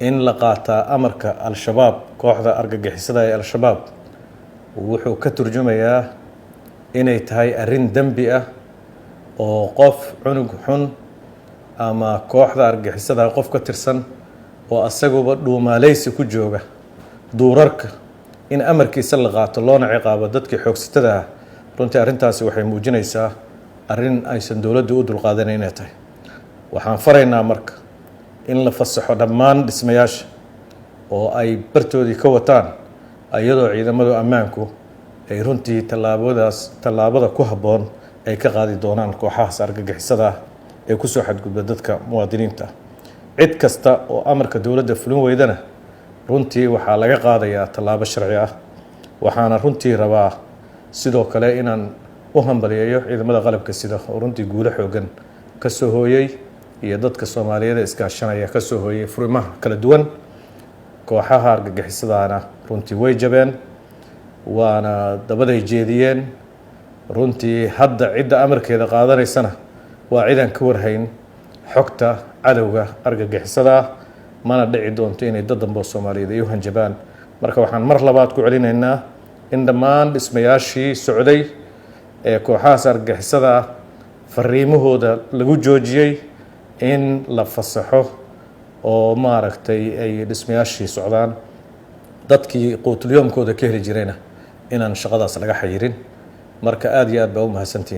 in la qaataa amarka al-shabaab kooxda argagixisada ee al-shabaab wuxuu ka turjumayaa inay tahay arrin dembi ah oo qof cunug xun ama kooxda argagixisada qof ka tirsan oo asaguba dhuumaaleysi ku jooga duurarka in amarkiisa la qaato loona ciqaabo dadkii xoogsatada ah. runtii arrintaasi waxay muujinaysaa arrin aysan dowladdu u dulqaadanayn inay tahay. waxaan faraynaa marka in la fasaxo dhammaan dhismayaasha oo ay bartoodii ka wataan iyadoo ciidamadu ammaanku ay runtii tallaabada ku habboon ay ka qaadi doonaan kooxahaas argagixisada ee ku soo xadgudba dadka muwaadiniinta. cid kasta oo amarka dowladda fulin weydana runtii waxaa laga qaadayaa tallaabo sharci ah. waxaana runtii rabaa sidoo kale inaan u hambaliyeeyo ciidamada qalabka sida oo runtii guulo xoogan ka soo hooyay iyo dadka Soomaaliyeed iskaashanaya ka soo hooyay furimaha kala duwan. kooxaha argagixisadaana runtii way jabeen waana dabaday jeediyeen. runtii hadda cidda amarkeeda qaadanaysana waa ciidan ka warhayn xogta cadowga argagixisada mana dhici doonto inay dad dambe Soomaaliyeed ay u hanjabaan. marka waxaan mar labaad ku celinaynaa in dhammaan dhismayaashii socday ee kooxahaas argagixisada fariimahooda lagu joojiyay in la fasaxo oo maaragtay ay dhismayaashii socdaan. dadkii quutulyoomkooda ka heli jirayna inaan shaqadaas laga xayirin. marka aad iyo aad baa u mahadsantihiin.